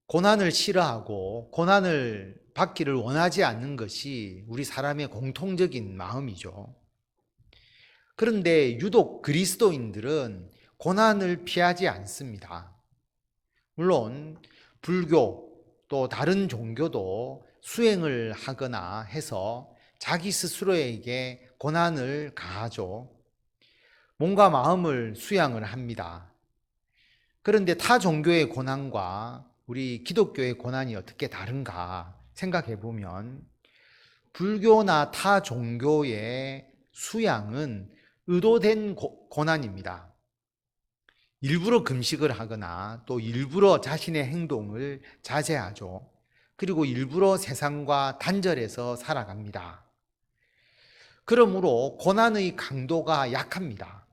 고난을 싫어하고 고난을 받기를 원하지 않는 것이 우리 사람의 공통적인 마음이죠. 그런데 유독 그리스도인들은 고난을 피하지 않습니다. 물론 불교 또 다른 종교도 수행을 하거나 해서 자기 스스로에게 고난을 가하죠. 몸과 마음을 수양을 합니다. 그런데 타 종교의 고난과 우리 기독교의 고난이 어떻게 다른가 생각해 보면 불교나 타 종교의 수양은 의도된 고난입니다. 일부러 금식을 하거나 또 일부러 자신의 행동을 자제하죠. 그리고 일부러 세상과 단절해서 살아갑니다. 그러므로 고난의 강도가 약합니다.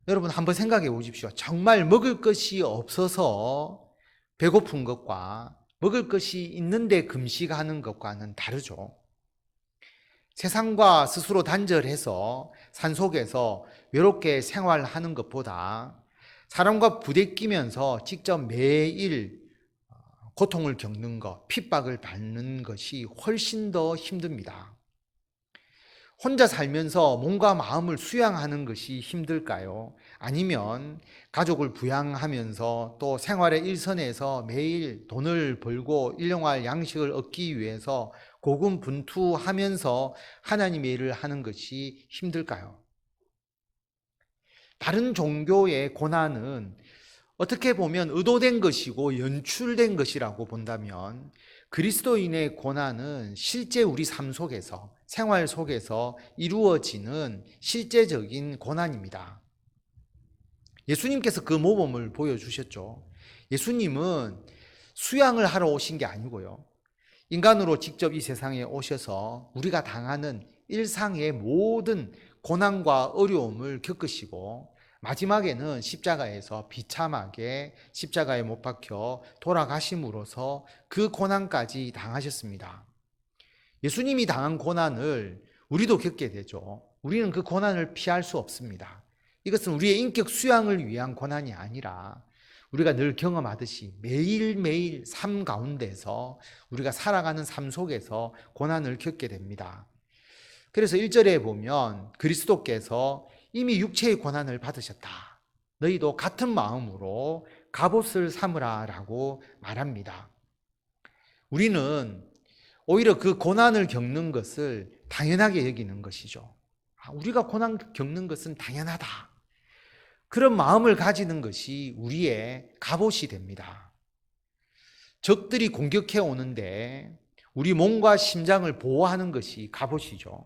여러분 한번 생각해 보십시오. 정말 먹을 것이 없어서 배고픈 것과 먹을 것이 있는데 금식하는 것과는 다르죠. 세상과 스스로 단절해서 산속에서 외롭게 생활하는 것보다 사람과 부대끼면서 직접 매일 고통을 겪는 것, 핍박을 받는 것이 훨씬 더 힘듭니다. 혼자 살면서 몸과 마음을 수양하는 것이 힘들까요? 아니면 가족을 부양하면서 또 생활의 일선에서 매일 돈을 벌고 일용할 양식을 얻기 위해서 고군분투하면서 하나님의 일을 하는 것이 힘들까요? 다른 종교의 고난은 어떻게 보면 의도된 것이고 연출된 것이라고 본다면 그리스도인의 고난은 실제 우리 삶 속에서, 생활 속에서 이루어지는 실제적인 고난입니다. 예수님께서 그 모범을 보여주셨죠. 예수님은 수양을 하러 오신 게 아니고요. 인간으로 직접 이 세상에 오셔서 우리가 당하는 일상의 모든 고난과 어려움을 겪으시고 마지막에는 십자가에서 비참하게 십자가에 못 박혀 돌아가심으로써 그 고난까지 당하셨습니다. 예수님이 당한 고난을 우리도 겪게 되죠. 우리는 그 고난을 피할 수 없습니다. 이것은 우리의 인격 수양을 위한 고난이 아니라 우리가 늘 경험하듯이 매일매일 삶 가운데서 우리가 살아가는 삶 속에서 고난을 겪게 됩니다. 그래서 1절에 보면 그리스도께서 이미 육체의 고난을 받으셨다. 너희도 같은 마음으로 갑옷을 삼으라 라고 말합니다. 우리는 오히려 그 고난을 겪는 것을 당연하게 여기는 것이죠. 우리가 고난 겪는 것은 당연하다. 그런 마음을 가지는 것이 우리의 갑옷이 됩니다. 적들이 공격해 오는데 우리 몸과 심장을 보호하는 것이 갑옷이죠.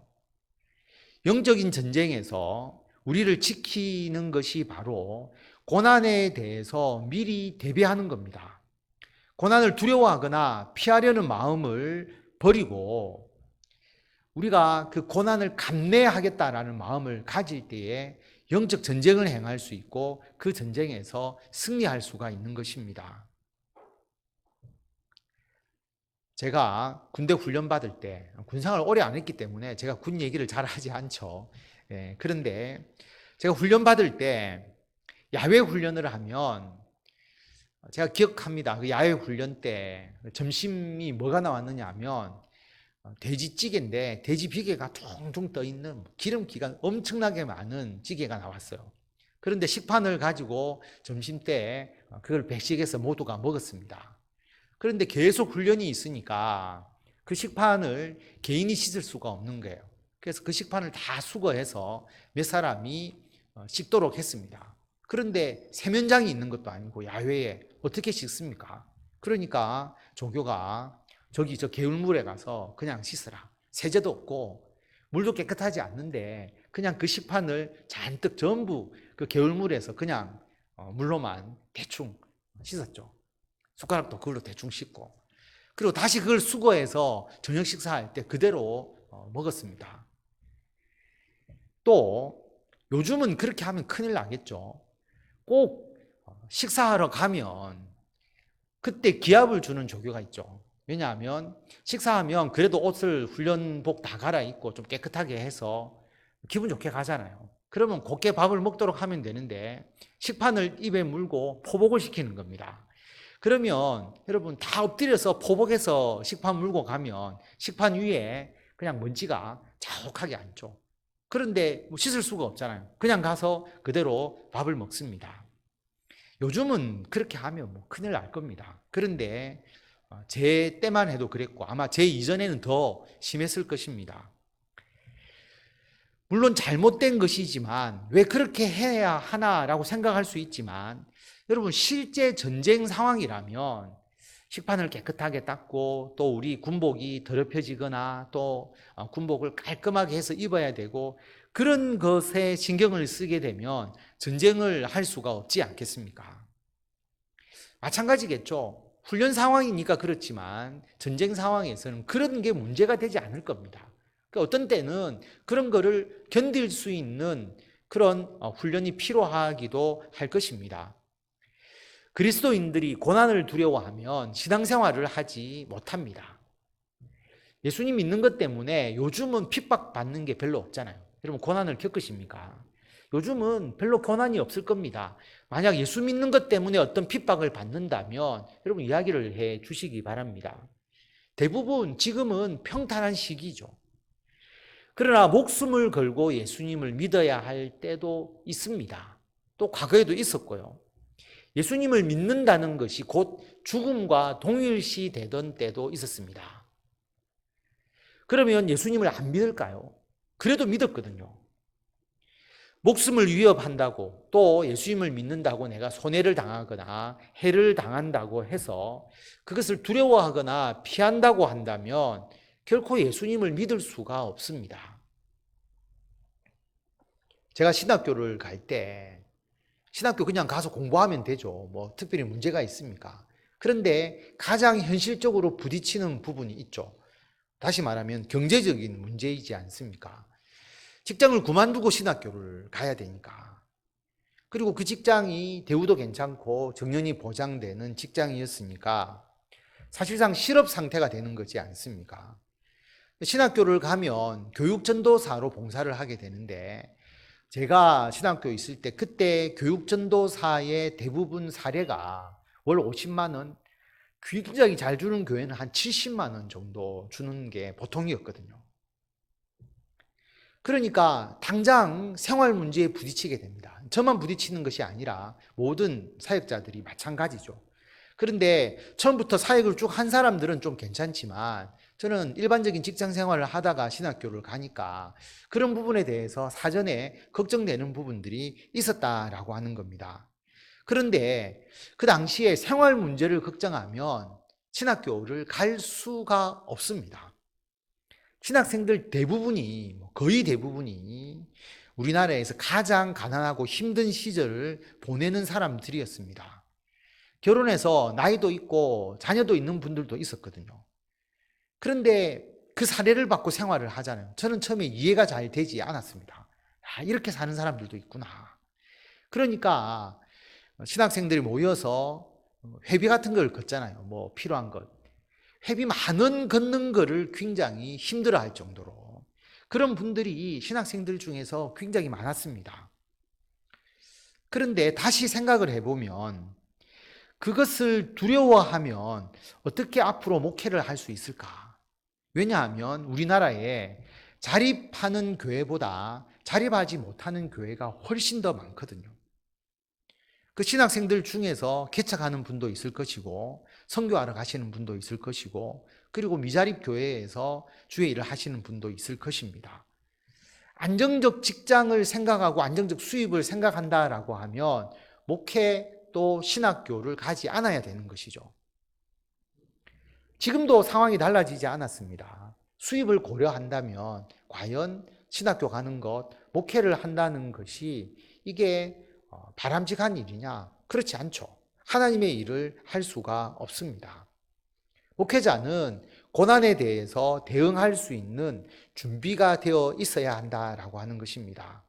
영적인 전쟁에서 우리를 지키는 것이 바로 고난에 대해서 미리 대비하는 겁니다. 고난을 두려워하거나 피하려는 마음을 버리고 우리가 그 고난을 감내하겠다라는 마음을 가질 때에 영적 전쟁을 행할 수 있고 그 전쟁에서 승리할 수가 있는 것입니다. 제가 군대 훈련 받을 때 군생활을 오래 안 했기 때문에 제가 군 얘기를 잘 하지 않죠. 그런데 제가 훈련 받을 때 야외 훈련을 하면 제가 기억합니다. 그 야외 훈련 때 점심이 뭐가 나왔느냐 하면 돼지찌개인데 돼지 비계가 퉁퉁 떠 있는 기름기가 엄청나게 많은 찌개가 나왔어요. 그런데 식판을 가지고 점심 때 그걸 배식해서 모두가 먹었습니다. 그런데 계속 훈련이 있으니까 그 식판을 개인이 씻을 수가 없는 거예요. 그래서 그 식판을 다 수거해서 몇 사람이 씻도록 했습니다. 그런데 세면장이 있는 것도 아니고 야외에 어떻게 씻습니까? 그러니까 조교가 저기 저 개울물에 가서 그냥 씻으라. 세제도 없고 물도 깨끗하지 않는데 그냥 그 식판을 잔뜩 전부 그 개울물에서 그냥 물로만 대충 씻었죠. 숟가락도 그걸로 대충 씻고 그리고 다시 그걸 수거해서 저녁 식사할 때 그대로 먹었습니다. 또 요즘은 그렇게 하면 큰일 나겠죠. 꼭 식사하러 가면 그때 기합을 주는 조교가 있죠. 왜냐하면 식사하면 그래도 옷을 훈련복 다 갈아입고 좀 깨끗하게 해서 기분 좋게 가잖아요. 그러면 곱게 밥을 먹도록 하면 되는데 식판을 입에 물고 포복을 시키는 겁니다. 그러면 여러분 다 엎드려서 포복해서 식판 물고 가면 식판 위에 그냥 먼지가 자욱하게 앉죠. 그런데 뭐 씻을 수가 없잖아요. 그냥 가서 그대로 밥을 먹습니다. 요즘은 그렇게 하면 뭐 큰일 날 겁니다. 그런데 제 때만 해도 그랬고 아마 제 이전에는 더 심했을 것입니다. 물론 잘못된 것이지만 왜 그렇게 해야 하나라고 생각할 수 있지만 여러분 실제 전쟁 상황이라면 식판을 깨끗하게 닦고 또 우리 군복이 더럽혀지거나 또 군복을 깔끔하게 해서 입어야 되고 그런 것에 신경을 쓰게 되면 전쟁을 할 수가 없지 않겠습니까? 마찬가지겠죠. 훈련 상황이니까 그렇지만 전쟁 상황에서는 그런 게 문제가 되지 않을 겁니다. 그러니까 어떤 때는 그런 거를 견딜 수 있는 그런 훈련이 필요하기도 할 것입니다. 그리스도인들이 고난을 두려워하면 신앙생활을 하지 못합니다. 예수님 믿는 것 때문에 요즘은 핍박받는 게 별로 없잖아요. 여러분 고난을 겪으십니까? 요즘은 별로 고난이 없을 겁니다. 만약 예수 믿는 것 때문에 어떤 핍박을 받는다면 여러분 이야기를 해 주시기 바랍니다. 대부분 지금은 평탄한 시기죠. 그러나 목숨을 걸고 예수님을 믿어야 할 때도 있습니다. 또 과거에도 있었고요. 예수님을 믿는다는 것이 곧 죽음과 동일시 되던 때도 있었습니다. 그러면 예수님을 안 믿을까요? 그래도 믿었거든요. 목숨을 위협한다고 또 예수님을 믿는다고 내가 손해를 당하거나 해를 당한다고 해서 그것을 두려워하거나 피한다고 한다면 결코 예수님을 믿을 수가 없습니다. 제가 신학교를 갈 때 신학교 그냥 가서 공부하면 되죠. 뭐 특별히 문제가 있습니까? 그런데 가장 현실적으로 부딪히는 부분이 있죠. 다시 말하면 경제적인 문제이지 않습니까? 직장을 그만두고 신학교를 가야 되니까. 그리고 그 직장이 대우도 괜찮고 정년이 보장되는 직장이었으니까 사실상 실업 상태가 되는 거지 않습니까? 신학교를 가면 교육전도사로 봉사를 하게 되는데 제가 신학교에 있을 때 그때 교육전도사의 대부분 사례가 월 50만 원, 굉장히 잘 주는 교회는 한 70만 원 정도 주는 게 보통이었거든요. 그러니까 당장 생활 문제에 부딪히게 됩니다. 저만 부딪히는 것이 아니라 모든 사역자들이 마찬가지죠. 그런데 처음부터 사역을 쭉 한 사람들은 좀 괜찮지만 저는 일반적인 직장 생활을 하다가 신학교를 가니까 그런 부분에 대해서 사전에 걱정되는 부분들이 있었다라고 하는 겁니다. 그런데 그 당시에 생활 문제를 걱정하면 신학교를 갈 수가 없습니다. 신학생들 대부분이 거의 대부분이 우리나라에서 가장 가난하고 힘든 시절을 보내는 사람들이었습니다. 결혼해서 나이도 있고 자녀도 있는 분들도 있었거든요. 그런데 그 사례를 받고 생활을 하잖아요. 저는 처음에 이해가 잘 되지 않았습니다. 이렇게 사는 사람들도 있구나. 그러니까 신학생들이 모여서 회비 같은 걸 걷잖아요. 뭐 필요한 것. 회비 만 원 걷는 거를 굉장히 힘들어할 정도로 그런 분들이 신학생들 중에서 굉장히 많았습니다. 그런데 다시 생각을 해보면 그것을 두려워하면 어떻게 앞으로 목회를 할 수 있을까? 왜냐하면 우리나라에 자립하는 교회보다 자립하지 못하는 교회가 훨씬 더 많거든요. 그 신학생들 중에서 개척하는 분도 있을 것이고 선교하러 가시는 분도 있을 것이고 그리고 미자립 교회에서 주의 일을 하시는 분도 있을 것입니다. 안정적 직장을 생각하고 안정적 수입을 생각한다라고 하면 목회 또 신학교를 가지 않아야 되는 것이죠. 지금도 상황이 달라지지 않았습니다. 수입을 고려한다면 과연 신학교 가는 것, 목회를 한다는 것이 이게 바람직한 일이냐? 그렇지 않죠. 하나님의 일을 할 수가 없습니다. 목회자는 고난에 대해서 대응할 수 있는 준비가 되어 있어야 한다라고 하는 것입니다.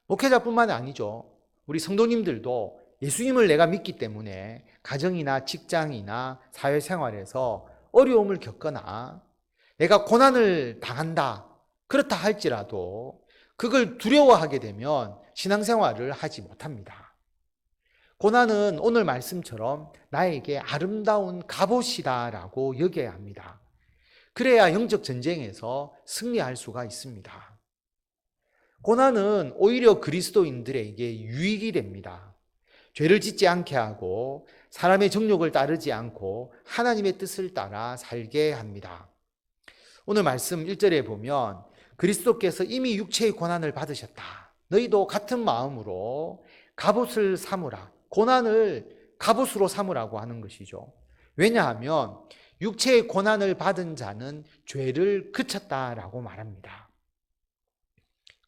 목회자뿐만 아니죠. 우리 성도님들도 예수님을 내가 믿기 때문에 가정이나 직장이나 사회생활에서 어려움을 겪거나 내가 고난을 당한다. 그렇다 할지라도 그걸 두려워하게 되면 신앙생활을 하지 못합니다. 고난은 오늘 말씀처럼 나에게 아름다운 갑옷이다라고 여겨야 합니다. 그래야 영적 전쟁에서 승리할 수가 있습니다. 고난은 오히려 그리스도인들에게 유익이 됩니다. 죄를 짓지 않게 하고 사람의 정욕을 따르지 않고 하나님의 뜻을 따라 살게 합니다. 오늘 말씀 1절에 보면 그리스도께서 이미 육체의 고난을 받으셨다. 너희도 같은 마음으로 갑옷을 삼으라. 고난을 갑옷으로 삼으라고 하는 것이죠. 왜냐하면 육체의 고난을 받은 자는 죄를 그쳤다라고 말합니다.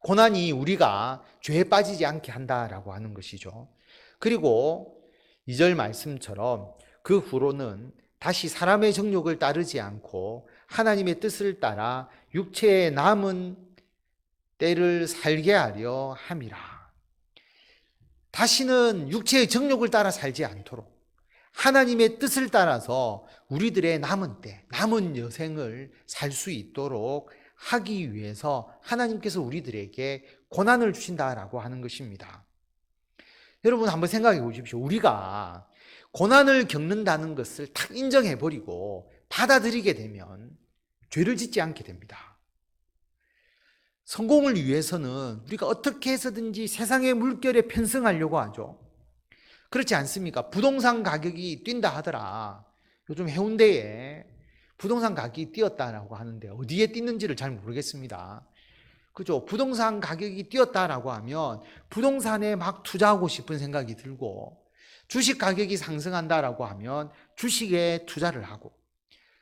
고난이 우리가 죄에 빠지지 않게 한다라고 하는 것이죠. 그리고 2절 말씀처럼 그 후로는 다시 사람의 정욕을 따르지 않고 하나님의 뜻을 따라 육체의 남은 때를 살게 하려 함이라. 다시는 육체의 정욕을 따라 살지 않도록 하나님의 뜻을 따라서 우리들의 남은 때, 남은 여생을 살 수 있도록 하기 위해서 하나님께서 우리들에게 고난을 주신다라고 하는 것입니다. 여러분 한번 생각해 보십시오. 우리가 고난을 겪는다는 것을 딱 인정해 버리고 받아들이게 되면 죄를 짓지 않게 됩니다. 성공을 위해서는 우리가 어떻게 해서든지 세상의 물결에 편승하려고 하죠. 그렇지 않습니까? 부동산 가격이 뛴다 하더라. 요즘 해운대에 부동산 가격이 뛰었다라고 하는데 어디에 뛰는지를 잘 모르겠습니다. 그죠? 부동산 가격이 뛰었다라고 하면 부동산에 막 투자하고 싶은 생각이 들고 주식 가격이 상승한다라고 하면 주식에 투자를 하고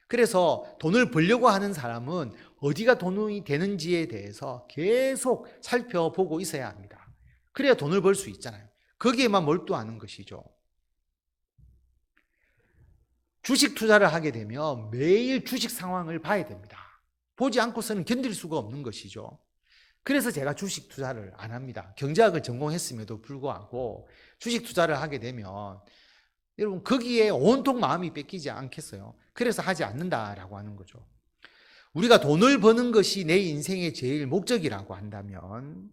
그래서 돈을 벌려고 하는 사람은 어디가 돈이 되는지에 대해서 계속 살펴보고 있어야 합니다. 그래야 돈을 벌 수 있잖아요. 거기에만 몰두하는 것이죠. 주식 투자를 하게 되면 매일 주식 상황을 봐야 됩니다. 보지 않고서는 견딜 수가 없는 것이죠. 그래서 제가 주식 투자를 안 합니다. 경제학을 전공했음에도 불구하고 주식 투자를 하게 되면 여러분 거기에 온통 마음이 뺏기지 않겠어요? 그래서 하지 않는다라고 하는 거죠. 우리가 돈을 버는 것이 내 인생의 제일 목적이라고 한다면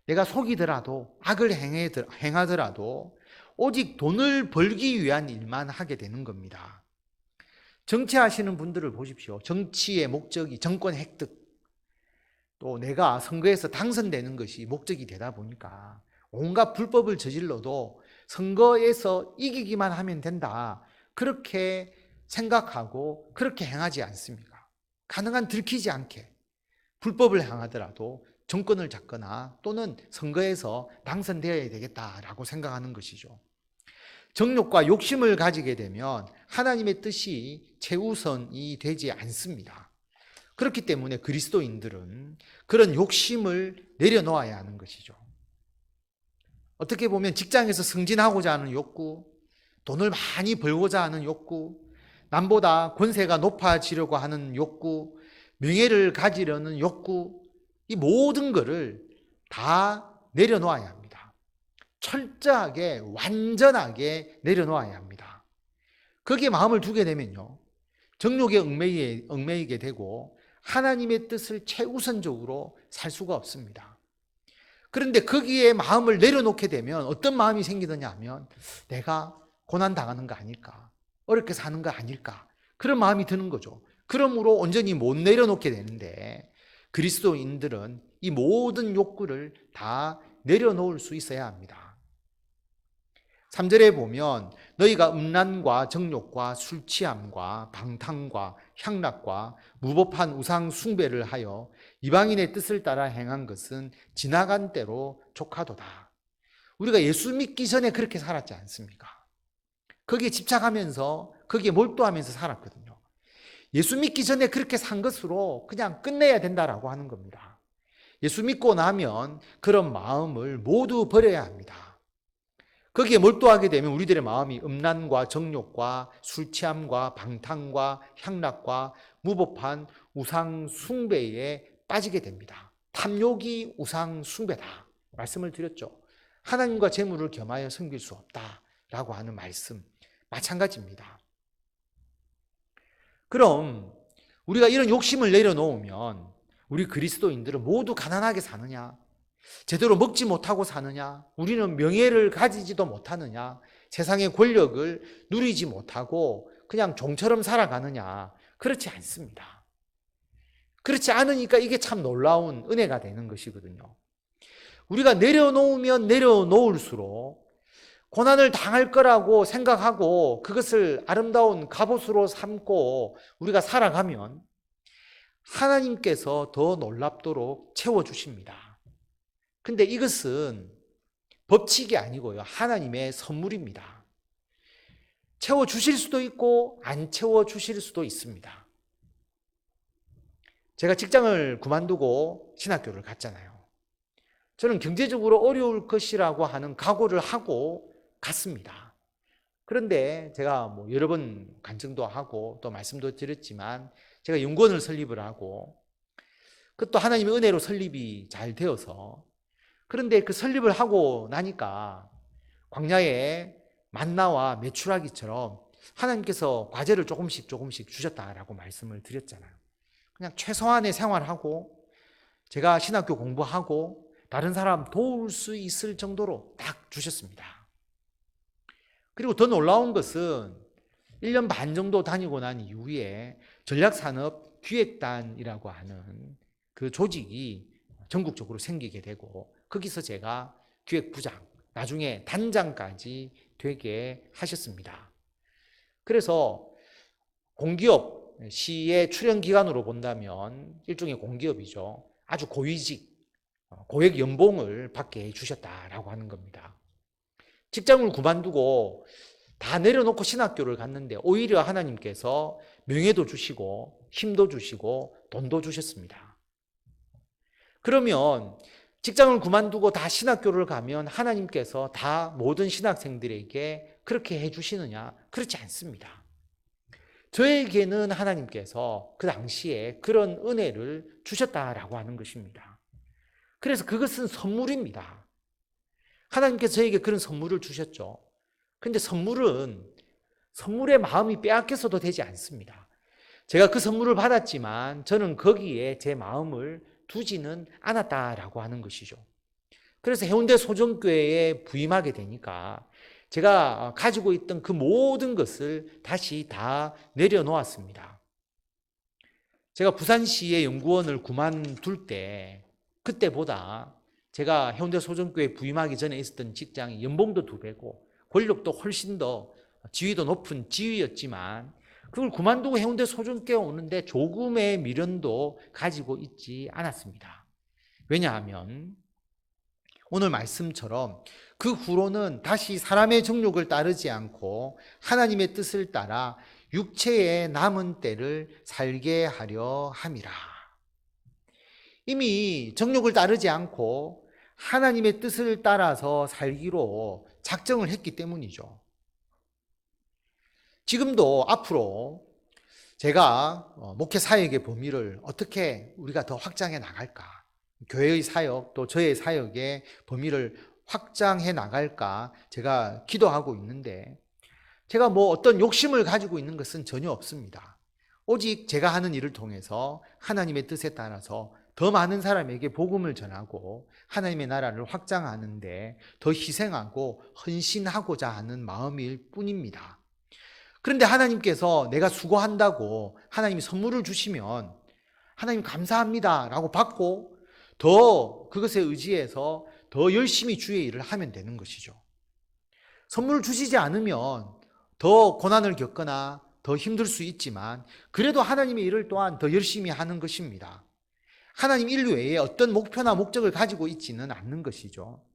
내가 속이더라도 악을 행하더라도 오직 돈을 벌기 위한 일만 하게 되는 겁니다. 정치하시는 분들을 보십시오. 정치의 목적이 정권 획득, 또 내가 선거에서 당선되는 것이 목적이 되다 보니까 온갖 불법을 저질러도 선거에서 이기기만 하면 된다. 그렇게 생각하고 그렇게 행하지 않습니까? 가능한 들키지 않게 불법을 행하더라도 정권을 잡거나 또는 선거에서 당선되어야 되겠다라고 생각하는 것이죠. 정욕과 욕심을 가지게 되면 하나님의 뜻이 최우선이 되지 않습니다. 그렇기 때문에 그리스도인들은 그런 욕심을 내려놓아야 하는 것이죠. 어떻게 보면 직장에서 승진하고자 하는 욕구, 돈을 많이 벌고자 하는 욕구, 남보다 권세가 높아지려고 하는 욕구, 명예를 가지려는 욕구, 이 모든 것을 다 내려놓아야 합니다. 철저하게 완전하게 내려놓아야 합니다. 거기에 마음을 두게 되면요, 정욕에 얽매이게 되고 하나님의 뜻을 최우선적으로 살 수가 없습니다. 그런데 거기에 마음을 내려놓게 되면 어떤 마음이 생기느냐 하면 내가 고난당하는 거 아닐까, 어렵게 사는 거 아닐까, 그런 마음이 드는 거죠. 그러므로 온전히 못 내려놓게 되는데 그리스도인들은 이 모든 욕구를 다 내려놓을 수 있어야 합니다. 3절에 보면 너희가 음란과 정욕과 술 취함과 방탕과 향락과 무법한 우상 숭배를 하여 이방인의 뜻을 따라 행한 것은 지나간 때로 족하도다. 우리가 예수 믿기 전에 그렇게 살았지 않습니까? 거기에 집착하면서 거기에 몰두하면서 살았거든요. 예수 믿기 전에 그렇게 산 것으로 그냥 끝내야 된다라고 하는 겁니다. 예수 믿고 나면 그런 마음을 모두 버려야 합니다. 거기에 몰두하게 되면 우리들의 마음이 음란과 정욕과 술 취함과 방탕과 향락과 무법한 우상 숭배에 빠지게 됩니다. 탐욕이 우상 숭배다 말씀을 드렸죠. 하나님과 재물을 겸하여 섬길 수 없다라고 하는 말씀 마찬가지입니다. 그럼 우리가 이런 욕심을 내려놓으면 우리 그리스도인들은 모두 가난하게 사느냐? 제대로 먹지 못하고 사느냐? 우리는 명예를 가지지도 못하느냐? 세상의 권력을 누리지 못하고 그냥 종처럼 살아가느냐? 그렇지 않습니다. 그렇지 않으니까 이게 참 놀라운 은혜가 되는 것이거든요. 우리가 내려놓으면 내려놓을수록 고난을 당할 거라고 생각하고 그것을 아름다운 갑옷으로 삼고 우리가 살아가면 하나님께서 더 놀랍도록 채워주십니다. 근데 이것은 법칙이 아니고요. 하나님의 선물입니다. 채워주실 수도 있고 안 채워주실 수도 있습니다. 제가 직장을 그만두고 신학교를 갔잖아요. 저는 경제적으로 어려울 것이라고 하는 각오를 하고 갔습니다. 그런데 제가 여러 번 간증도 하고 또 말씀도 드렸지만 제가 연구원을 설립을 하고 그것도 하나님의 은혜로 설립이 잘 되어서 그런데 그 설립을 하고 나니까 광야에 만나와 메추라기처럼 하나님께서 과제를 조금씩 주셨다라고 말씀을 드렸잖아요. 그냥 최소한의 생활하고 제가 신학교 공부하고 다른 사람 도울 수 있을 정도로 딱 주셨습니다. 그리고 더 놀라운 것은 1년 반 정도 다니고 난 이후에 전략산업기획단이라고 하는 그 조직이 전국적으로 생기게 되고 거기서 제가 기획부장, 나중에 단장까지 되게 하셨습니다. 그래서 공기업, 시의 출연기관으로 본다면 일종의 공기업이죠. 아주 고위직, 고액 연봉을 받게 해주셨다라고 하는 겁니다. 직장을 그만두고 다 내려놓고 신학교를 갔는데 오히려 하나님께서 명예도 주시고 힘도 주시고 돈도 주셨습니다. 그러면 직장을 그만두고 다 신학교를 가면 하나님께서 다 모든 신학생들에게 그렇게 해주시느냐? 그렇지 않습니다. 저에게는 하나님께서 그 당시에 그런 은혜를 주셨다라고 하는 것입니다. 그래서 그것은 선물입니다. 하나님께서 저에게 그런 선물을 주셨죠. 근데 선물의 마음이 빼앗겨서도 되지 않습니다. 제가 그 선물을 받았지만 저는 거기에 제 마음을 두지는 않았다라고 하는 것이죠. 그래서 해운대 소정교회에 부임하게 되니까 제가 가지고 있던 그 모든 것을 다시 다 내려놓았습니다. 제가 부산시의 연구원을 그만둘 때 그때보다 제가 해운대 소정교회에 부임하기 전에 있었던 직장이 연봉도 2배고 권력도 훨씬 더 지위도 높은 지위였지만 그걸 그만두고 해운대 소정교회 오는데 조금의 미련도 가지고 있지 않았습니다. 왜냐하면 오늘 말씀처럼 그 후로는 다시 사람의 정욕을 따르지 않고 하나님의 뜻을 따라 육체의 남은 때를 살게 하려 함이라. 이미 정욕을 따르지 않고 하나님의 뜻을 따라서 살기로 작정을 했기 때문이죠. 지금도 앞으로 제가 목회 사역의 범위를 어떻게 우리가 더 확장해 나갈까? 교회의 사역 또 저의 사역의 범위를 확장해 나갈까? 제가 기도하고 있는데 제가 어떤 욕심을 가지고 있는 것은 전혀 없습니다. 오직 제가 하는 일을 통해서 하나님의 뜻에 따라서 더 많은 사람에게 복음을 전하고 하나님의 나라를 확장하는데 더 희생하고 헌신하고자 하는 마음일 뿐입니다. 그런데 하나님께서 내가 수고한다고 하나님이 선물을 주시면 하나님 감사합니다 라고 받고 더 그것에 의지해서 더 열심히 주의 일을 하면 되는 것이죠. 선물을 주시지 않으면 더 고난을 겪거나 더 힘들 수 있지만 그래도 하나님의 일을 또한 더 열심히 하는 것입니다. 하나님 일 외에 어떤 목표나 목적을 가지고 있지는 않는 것이죠.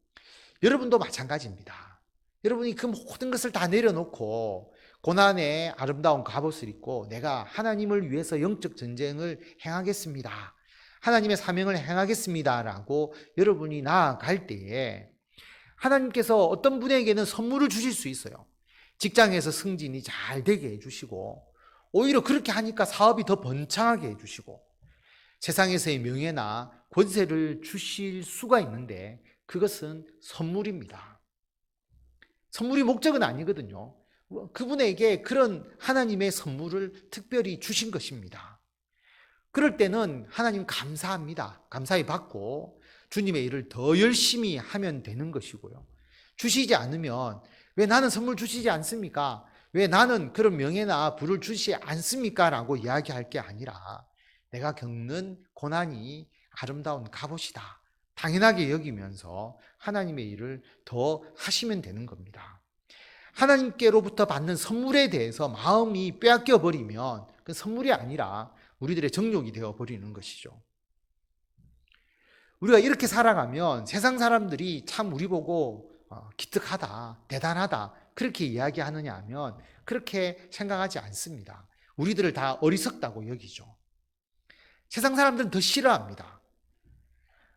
여러분도 마찬가지입니다. 여러분이 그 모든 것을 다 내려놓고 고난의 아름다운 갑옷을 입고 내가 하나님을 위해서 영적 전쟁을 행하겠습니다. 하나님의 사명을 행하겠습니다. 라고 여러분이 나아갈 때에 하나님께서 어떤 분에게는 선물을 주실 수 있어요. 직장에서 승진이 잘 되게 해주시고 오히려 그렇게 하니까 사업이 더 번창하게 해주시고 세상에서의 명예나 권세를 주실 수가 있는데 그것은 선물입니다. 선물이 목적은 아니거든요. 그분에게 그런 하나님의 선물을 특별히 주신 것입니다. 그럴 때는 하나님 감사합니다. 감사히 받고 주님의 일을 더 열심히 하면 되는 것이고요. 주시지 않으면 왜 나는 선물 주시지 않습니까? 왜 나는 그런 명예나 부를 주시지 않습니까? 라고 이야기할 게 아니라 내가 겪는 고난이 아름다운 갑옷이다. 당연하게 여기면서 하나님의 일을 더 하시면 되는 겁니다. 하나님께로부터 받는 선물에 대해서 마음이 빼앗겨 버리면 그 선물이 아니라 우리들의 정욕이 되어 버리는 것이죠. 우리가 이렇게 살아가면 세상 사람들이 참 우리 보고 기특하다, 대단하다 그렇게 이야기하느냐 하면 그렇게 생각하지 않습니다. 우리들을 다 어리석다고 여기죠. 세상 사람들은 더 싫어합니다.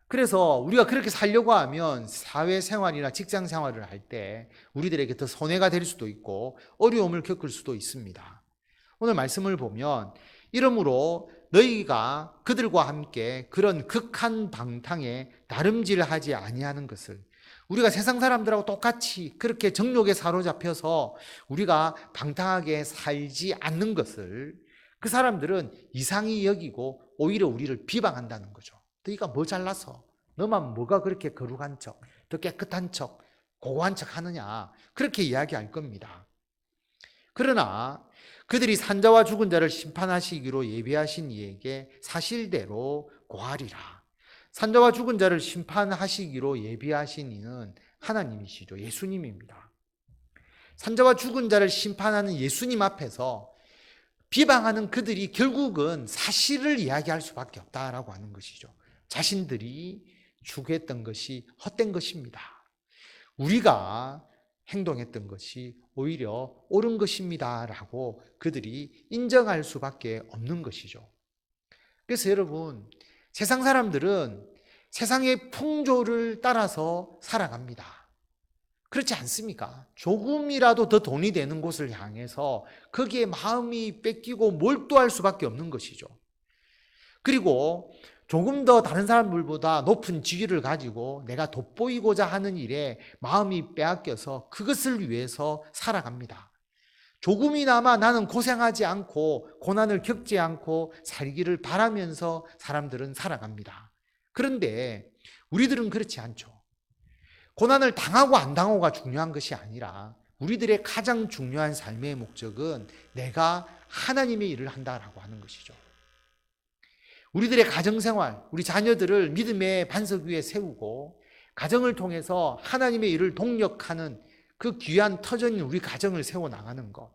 그래서 우리가 그렇게 살려고 하면 사회생활이나 직장생활을 할 때 우리들에게 더 손해가 될 수도 있고 어려움을 겪을 수도 있습니다. 오늘 말씀을 보면 이러므로 너희가 그들과 함께 그런 극한 방탕에 다름질하지 아니하는 것을, 우리가 세상 사람들하고 똑같이 그렇게 정욕에 사로잡혀서 우리가 방탕하게 살지 않는 것을 그 사람들은 이상히 여기고 오히려 우리를 비방한다는 거죠. 너희가 뭐 잘나서, 너만 뭐가 그렇게 거룩한 척, 더 깨끗한 척, 고고한 척 하느냐, 그렇게 이야기할 겁니다. 그러나 그들이 산자와 죽은 자를 심판하시기로 예비하신 이에게 사실대로 고하리라. 산자와 죽은 자를 심판하시기로 예비하신 이는 하나님이시죠. 예수님입니다. 산자와 죽은 자를 심판하는 예수님 앞에서 비방하는 그들이 결국은 사실을 이야기할 수밖에 없다라고 하는 것이죠. 자신들이 추구했던 것이 헛된 것입니다. 우리가 행동했던 것이 오히려 옳은 것입니다 라고 그들이 인정할 수밖에 없는 것이죠. 그래서 여러분, 세상 사람들은 세상의 풍조를 따라서 살아갑니다. 그렇지 않습니까? 조금이라도 더 돈이 되는 곳을 향해서 거기에 마음이 뺏기고 몰두할 수밖에 없는 것이죠. 그리고 조금 더 다른 사람들보다 높은 지위를 가지고 내가 돋보이고자 하는 일에 마음이 빼앗겨서 그것을 위해서 살아갑니다. 조금이나마 나는 고생하지 않고 고난을 겪지 않고 살기를 바라면서 사람들은 살아갑니다. 그런데 우리들은 그렇지 않죠. 고난을 당하고 안 당하고가 중요한 것이 아니라 우리들의 가장 중요한 삶의 목적은 내가 하나님의 일을 한다라고 하는 것이죠. 우리들의 가정생활, 우리 자녀들을 믿음의 반석 위에 세우고 가정을 통해서 하나님의 일을 동력하는 그 귀한 터전인 우리 가정을 세워나가는 것,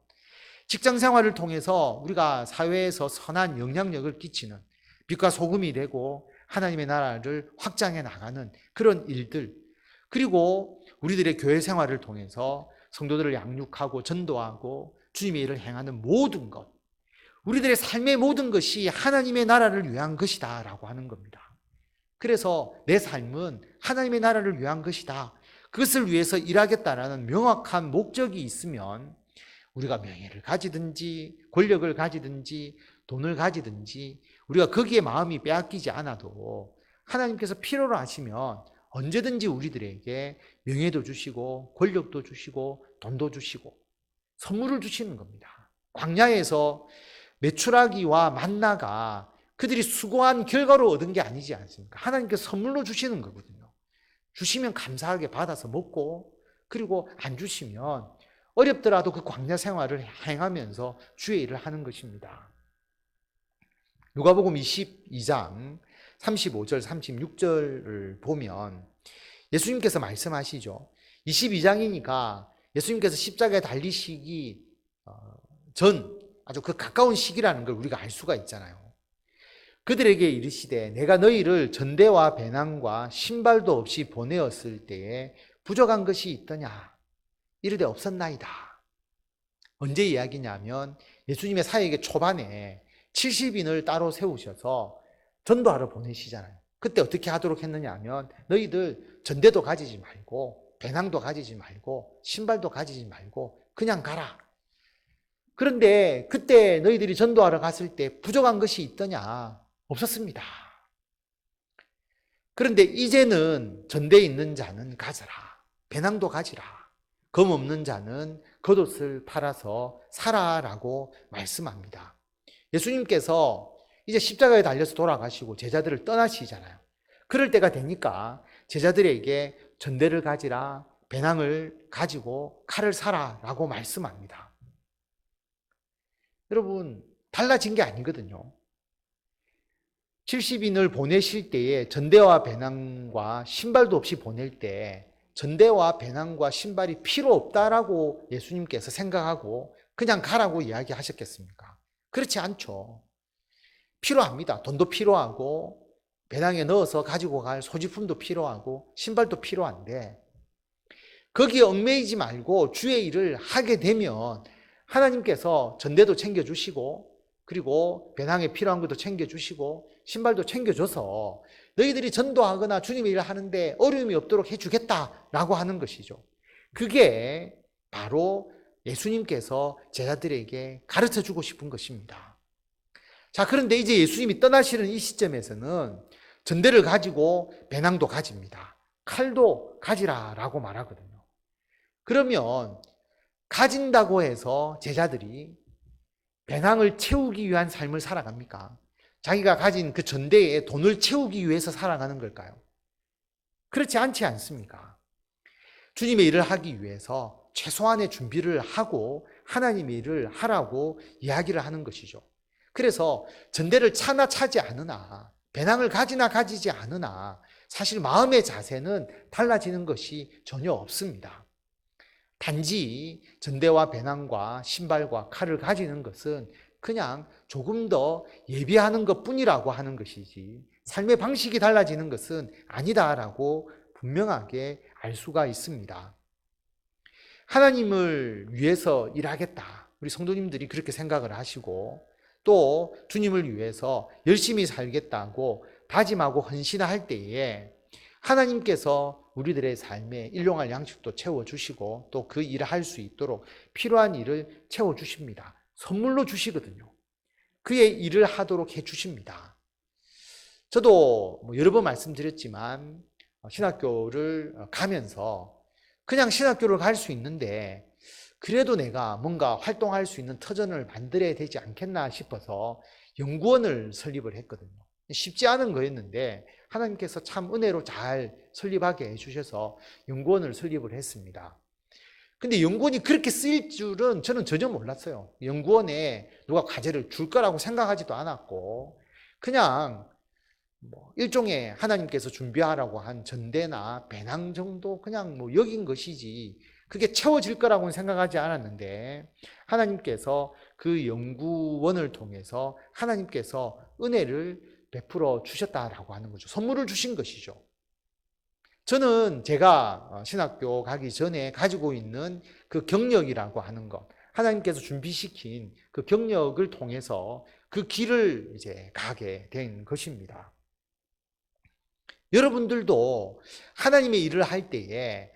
직장생활을 통해서 우리가 사회에서 선한 영향력을 끼치는 빛과 소금이 되고 하나님의 나라를 확장해 나가는 그런 일들, 그리고 우리들의 교회 생활을 통해서 성도들을 양육하고 전도하고 주님의 일을 행하는 모든 것, 우리들의 삶의 모든 것이 하나님의 나라를 위한 것이다 라고 하는 겁니다. 그래서 내 삶은 하나님의 나라를 위한 것이다, 그것을 위해서 일하겠다라는 명확한 목적이 있으면 우리가 명예를 가지든지 권력을 가지든지 돈을 가지든지 우리가 거기에 마음이 빼앗기지 않아도 하나님께서 필요로 하시면 언제든지 우리들에게 명예도 주시고 권력도 주시고 돈도 주시고 선물을 주시는 겁니다. 광야에서 메추라기와 만나가 그들이 수고한 결과로 얻은 게 아니지 않습니까? 하나님께서 선물로 주시는 거거든요. 주시면 감사하게 받아서 먹고, 그리고 안 주시면 어렵더라도 그 광야 생활을 행하면서 주의 일을 하는 것입니다. 누가복음 22장 35절 36절을 보면 예수님께서 말씀하시죠. 22장이니까 예수님께서 십자가에 달리시기 전 아주 그 가까운 시기라는 걸 우리가 알 수가 있잖아요. 그들에게 이르시되 내가 너희를 전대와 배낭과 신발도 없이 보내었을 때에 부족한 것이 있더냐? 이르되 없었나이다. 언제 이야기냐면 예수님의 사역의 초반에 70인을 따로 세우셔서 전도하러 보내시잖아요. 그때 어떻게 하도록 했느냐 하면 너희들 전대도 가지지 말고 배낭도 가지지 말고 신발도 가지지 말고 그냥 가라. 그런데 그때 너희들이 전도하러 갔을 때 부족한 것이 있더냐? 없었습니다. 그런데 이제는 전대에 있는 자는 가져라. 배낭도 가지라. 검 없는 자는 겉옷을 팔아서 사라라고 말씀합니다. 예수님께서 이제 십자가에 달려서 돌아가시고 제자들을 떠나시잖아요. 그럴 때가 되니까 제자들에게 전대를 가지라, 배낭을 가지고 칼을 사라 라고 말씀합니다. 여러분, 달라진 게 아니거든요. 70인을 보내실 때에 전대와 배낭과 신발도 없이 보낼 때 전대와 배낭과 신발이 필요 없다라고 예수님께서 생각하고 그냥 가라고 이야기하셨겠습니까? 그렇지 않죠. 필요합니다. 돈도 필요하고 배낭에 넣어서 가지고 갈 소지품도 필요하고 신발도 필요한데 거기에 얽매이지 말고 주의 일을 하게 되면 하나님께서 전대도 챙겨주시고 그리고 배낭에 필요한 것도 챙겨주시고 신발도 챙겨줘서 너희들이 전도하거나 주님의 일을 하는데 어려움이 없도록 해주겠다라고 하는 것이죠. 그게 바로 예수님께서 제자들에게 가르쳐주고 싶은 것입니다. 자, 그런데 이제 예수님이 떠나시는 이 시점에서는 전대를 가지고 배낭도 가집니다. 칼도 가지라라고 말하거든요. 그러면 가진다고 해서 제자들이 배낭을 채우기 위한 삶을 살아갑니까? 자기가 가진 그 전대에 돈을 채우기 위해서 살아가는 걸까요? 그렇지 않지 않습니까? 주님의 일을 하기 위해서 최소한의 준비를 하고 하나님의 일을 하라고 이야기를 하는 것이죠. 그래서 전대를 차나 차지 않으나 배낭을 가지나 가지지 않으나 사실 마음의 자세는 달라지는 것이 전혀 없습니다. 단지 전대와 배낭과 신발과 칼을 가지는 것은 그냥 조금 더 예비하는 것뿐이라고 하는 것이지 삶의 방식이 달라지는 것은 아니다라고 분명하게 알 수가 있습니다. 하나님을 위해서 일하겠다. 우리 성도님들이 그렇게 생각을 하시고 또 주님을 위해서 열심히 살겠다고 다짐하고 헌신할 때에 하나님께서 우리들의 삶에 일용할 양식도 채워주시고 또 그 일을 할 수 있도록 필요한 일을 채워주십니다. 선물로 주시거든요. 그의 일을 하도록 해주십니다. 저도 여러 번 말씀드렸지만 신학교를 가면서 그냥 신학교를 갈 수 있는데 그래도 내가 뭔가 활동할 수 있는 터전을 만들어야 되지 않겠나 싶어서 연구원을 설립을 했거든요. 쉽지 않은 거였는데 하나님께서 참 은혜로 잘 설립하게 해주셔서 연구원을 설립을 했습니다. 근데 연구원이 그렇게 쓰일 줄은 저는 전혀 몰랐어요. 연구원에 누가 과제를 줄 거라고 생각하지도 않았고 그냥 일종의 하나님께서 준비하라고 한 전대나 배낭 정도 그냥 여긴 것이지 그게 채워질 거라고는 생각하지 않았는데 하나님께서 그 연구원을 통해서 하나님께서 은혜를 베풀어 주셨다라고 하는 거죠. 선물을 주신 것이죠. 저는 제가 신학교 가기 전에 가지고 있는 그 경력이라고 하는 것, 하나님께서 준비시킨 그 경력을 통해서 그 길을 이제 가게 된 것입니다. 여러분들도 하나님의 일을 할 때에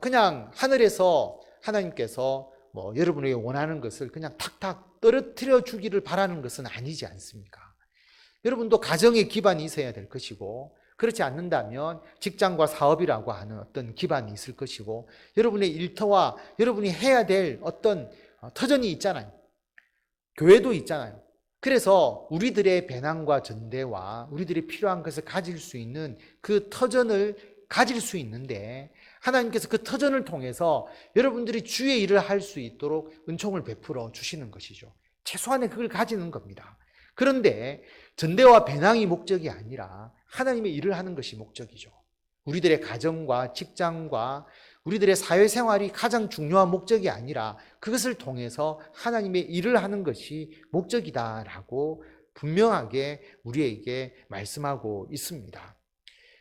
그냥 하늘에서 하나님께서 여러분에게 원하는 것을 그냥 탁탁 떨어뜨려 주기를 바라는 것은 아니지 않습니까? 여러분도 가정의 기반이 있어야 될 것이고 그렇지 않는다면 직장과 사업이라고 하는 어떤 기반이 있을 것이고 여러분의 일터와 여러분이 해야 될 어떤 터전이 있잖아요. 교회도 있잖아요. 그래서 우리들의 배낭과 전대와 우리들이 필요한 것을 가질 수 있는 그 터전을 가질 수 있는데 하나님께서 그 터전을 통해서 여러분들이 주의 일을 할 수 있도록 은총을 베풀어 주시는 것이죠. 최소한의 그걸 가지는 겁니다. 그런데 전대와 배낭이 목적이 아니라 하나님의 일을 하는 것이 목적이죠. 우리들의 가정과 직장과 우리들의 사회생활이 가장 중요한 목적이 아니라 그것을 통해서 하나님의 일을 하는 것이 목적이다라고 분명하게 우리에게 말씀하고 있습니다.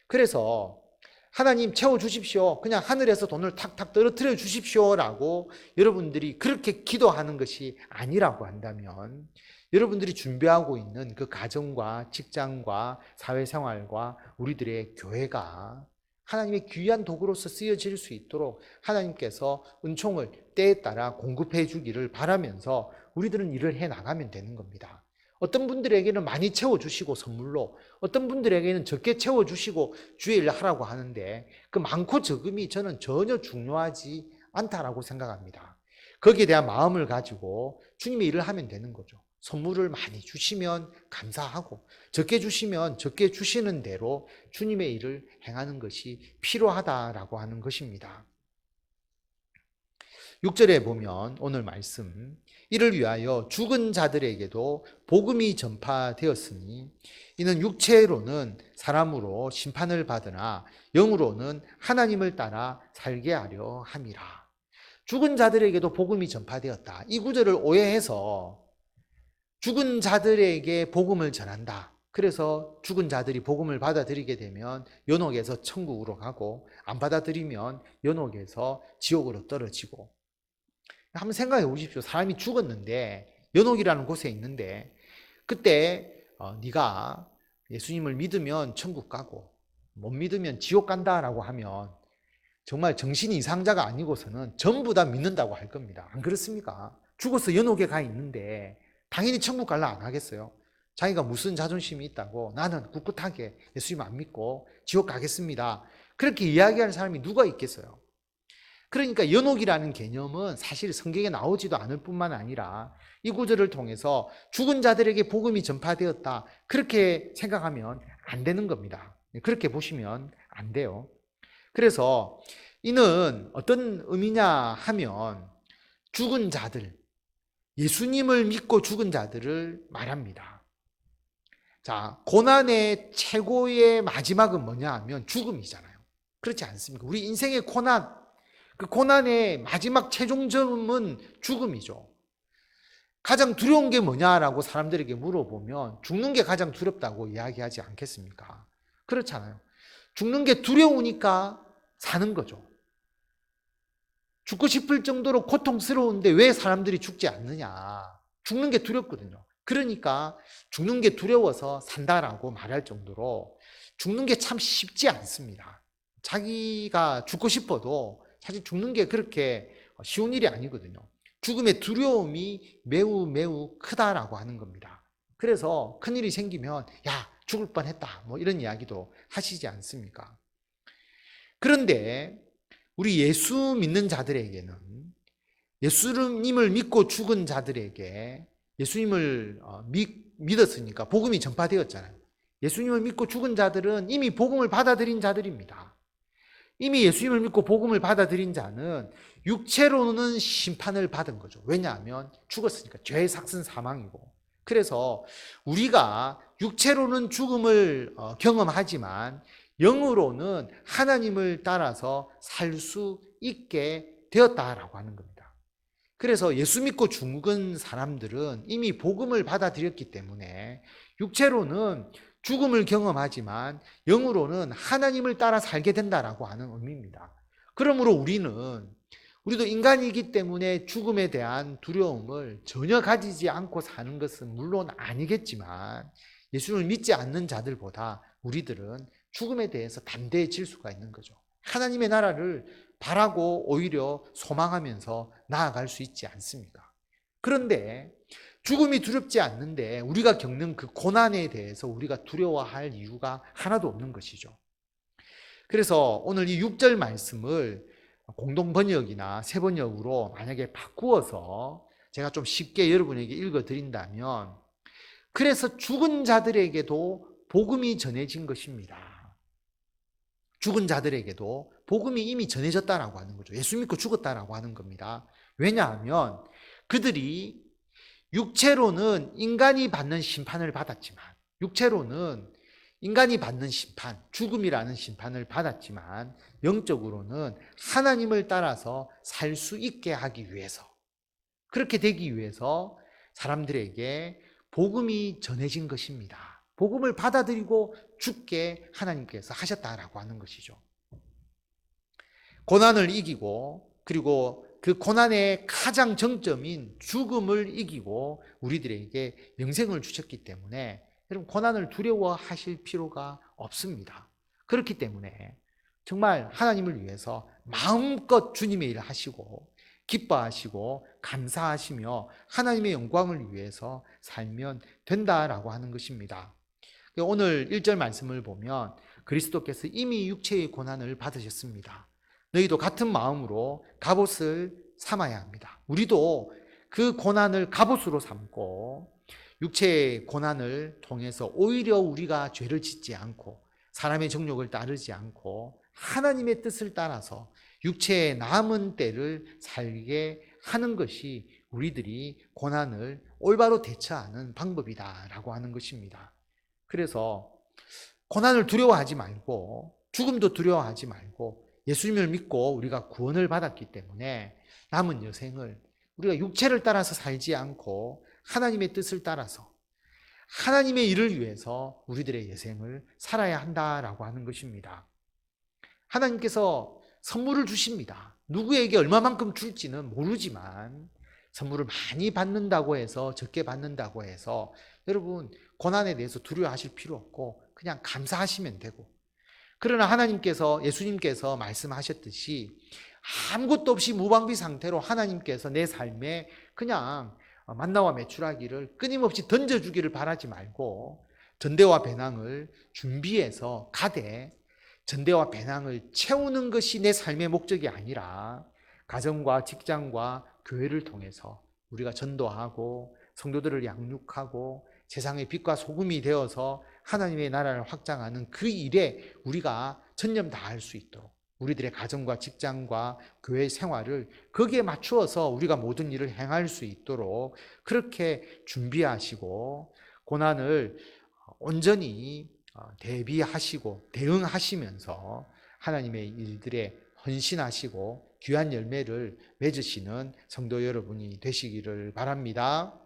그래서 하나님 채워주십시오. 그냥 하늘에서 돈을 탁탁 떨어뜨려 주십시오라고 여러분들이 그렇게 기도하는 것이 아니라고 한다면 여러분들이 준비하고 있는 그 가정과 직장과 사회생활과 우리들의 교회가 하나님의 귀한 도구로서 쓰여질 수 있도록 하나님께서 은총을 때에 따라 공급해 주기를 바라면서 우리들은 일을 해 나가면 되는 겁니다. 어떤 분들에게는 많이 채워주시고 선물로, 어떤 분들에게는 적게 채워주시고 주의 일을 하라고 하는데 그 많고 적음이 저는 전혀 중요하지 않다라고 생각합니다. 거기에 대한 마음을 가지고 주님의 일을 하면 되는 거죠. 선물을 많이 주시면 감사하고 적게 주시면 적게 주시는 대로 주님의 일을 행하는 것이 필요하다라고 하는 것입니다. 6절에 보면 오늘 말씀, 이를 위하여 죽은 자들에게도 복음이 전파되었으니 이는 육체로는 사람으로 심판을 받으나 영으로는 하나님을 따라 살게 하려 함이라. 죽은 자들에게도 복음이 전파되었다. 이 구절을 오해해서 죽은 자들에게 복음을 전한다. 그래서 죽은 자들이 복음을 받아들이게 되면 연옥에서 천국으로 가고 안 받아들이면 연옥에서 지옥으로 떨어지고. 한번 생각해 보십시오. 사람이 죽었는데 연옥이라는 곳에 있는데 그때 네가 예수님을 믿으면 천국 가고 못 믿으면 지옥 간다라고 하면 정말 정신이 이상자가 아니고서는 전부 다 믿는다고 할 겁니다. 안 그렇습니까? 죽어서 연옥에 가 있는데 당연히 천국 갈라 안 하겠어요? 자기가 무슨 자존심이 있다고 나는 꿋꿋하게 예수님 안 믿고 지옥 가겠습니다. 그렇게 이야기하는 사람이 누가 있겠어요? 그러니까 연옥이라는 개념은 사실 성경에 나오지도 않을 뿐만 아니라 이 구절을 통해서 죽은 자들에게 복음이 전파되었다. 그렇게 생각하면 안 되는 겁니다. 그렇게 보시면 안 돼요. 그래서 이는 어떤 의미냐 하면 죽은 자들, 예수님을 믿고 죽은 자들을 말합니다. 자, 고난의 최고의 마지막은 뭐냐 하면 죽음이잖아요. 그렇지 않습니까? 우리 인생의 고난, 그 고난의 마지막 최종점은 죽음이죠. 가장 두려운 게 뭐냐라고 사람들에게 물어보면 죽는 게 가장 두렵다고 이야기하지 않겠습니까? 그렇잖아요. 죽는 게 두려우니까 사는 거죠. 죽고 싶을 정도로 고통스러운데 왜 사람들이 죽지 않느냐. 죽는 게 두렵거든요. 그러니까 죽는 게 두려워서 산다라고 말할 정도로 죽는 게 참 쉽지 않습니다. 자기가 죽고 싶어도 사실 죽는 게 그렇게 쉬운 일이 아니거든요. 죽음의 두려움이 매우 매우 크다라고 하는 겁니다. 그래서 큰일이 생기면 야 죽을 뻔했다 뭐 이런 이야기도 하시지 않습니까? 그런데 우리 예수 믿는 자들에게는 예수님을 믿고 죽은 자들에게 예수님을 믿었으니까 복음이 전파되었잖아요. 예수님을 믿고 죽은 자들은 이미 복음을 받아들인 자들입니다. 이미 예수님을 믿고 복음을 받아들인 자는 육체로는 심판을 받은 거죠. 왜냐하면 죽었으니까 죄의 삭은 사망이고. 그래서 우리가 육체로는 죽음을 경험하지만 영으로는 하나님을 따라서 살 수 있게 되었다라고 하는 겁니다. 그래서 예수 믿고 죽은 사람들은 이미 복음을 받아들였기 때문에 육체로는 죽음을 경험하지만 영으로는 하나님을 따라 살게 된다라고 하는 의미입니다. 그러므로 우리도 인간이기 때문에 죽음에 대한 두려움을 전혀 가지지 않고 사는 것은 물론 아니겠지만 예수를 믿지 않는 자들보다 우리들은 죽음에 대해서 담대해질 수가 있는 거죠. 하나님의 나라를 바라고 오히려 소망하면서 나아갈 수 있지 않습니까? 그런데 죽음이 두렵지 않는데 우리가 겪는 그 고난에 대해서 우리가 두려워할 이유가 하나도 없는 것이죠. 그래서 오늘 이 6절 말씀을 공동번역이나 새번역으로 만약에 바꾸어서 제가 좀 쉽게 여러분에게 읽어드린다면 그래서 죽은 자들에게도 복음이 전해진 것입니다. 죽은 자들에게도 복음이 이미 전해졌다라고 하는 거죠. 예수 믿고 죽었다라고 하는 겁니다. 왜냐하면 그들이 육체로는 인간이 받는 심판을 받았지만 육체로는 인간이 받는 심판, 죽음이라는 심판을 받았지만 영적으로는 하나님을 따라서 살 수 있게 하기 위해서 그렇게 되기 위해서 사람들에게 복음이 전해진 것입니다. 복음을 받아들이고 죽게 하나님께서 하셨다라고 하는 것이죠. 고난을 이기고 그리고 그 고난의 가장 정점인 죽음을 이기고 우리들에게 영생을 주셨기 때문에 여러분 고난을 두려워하실 필요가 없습니다. 그렇기 때문에 정말 하나님을 위해서 마음껏 주님의 일을 하시고 기뻐하시고 감사하시며 하나님의 영광을 위해서 살면 된다라고 하는 것입니다. 오늘 1절 말씀을 보면 그리스도께서 이미 육체의 고난을 받으셨습니다. 너희도 같은 마음으로 갑옷을 삼아야 합니다. 우리도 그 고난을 갑옷으로 삼고 육체의 고난을 통해서 오히려 우리가 죄를 짓지 않고 사람의 정욕을 따르지 않고 하나님의 뜻을 따라서 육체의 남은 때를 살게 하는 것이 우리들이 고난을 올바로 대처하는 방법이다라고 하는 것입니다. 그래서 고난을 두려워하지 말고 죽음도 두려워하지 말고 예수님을 믿고 우리가 구원을 받았기 때문에 남은 여생을 우리가 육체를 따라서 살지 않고 하나님의 뜻을 따라서 하나님의 일을 위해서 우리들의 여생을 살아야 한다라고 하는 것입니다. 하나님께서 선물을 주십니다. 누구에게 얼마만큼 줄지는 모르지만 선물을 많이 받는다고 해서 적게 받는다고 해서 여러분 고난에 대해서 두려워하실 필요 없고 그냥 감사하시면 되고, 그러나 하나님께서 예수님께서 말씀하셨듯이 아무것도 없이 무방비 상태로 하나님께서 내 삶에 그냥 만나와 메추라기를 끊임없이 던져주기를 바라지 말고 전대와 배낭을 준비해서 가되 전대와 배낭을 채우는 것이 내 삶의 목적이 아니라 가정과 직장과 교회를 통해서 우리가 전도하고 성도들을 양육하고 세상의 빛과 소금이 되어서 하나님의 나라를 확장하는 그 일에 우리가 전념 다할 수 있도록 우리들의 가정과 직장과 교회 생활을 거기에 맞추어서 우리가 모든 일을 행할 수 있도록 그렇게 준비하시고 고난을 온전히 대비하시고 대응하시면서 하나님의 일들에 헌신하시고 귀한 열매를 맺으시는 성도 여러분이 되시기를 바랍니다.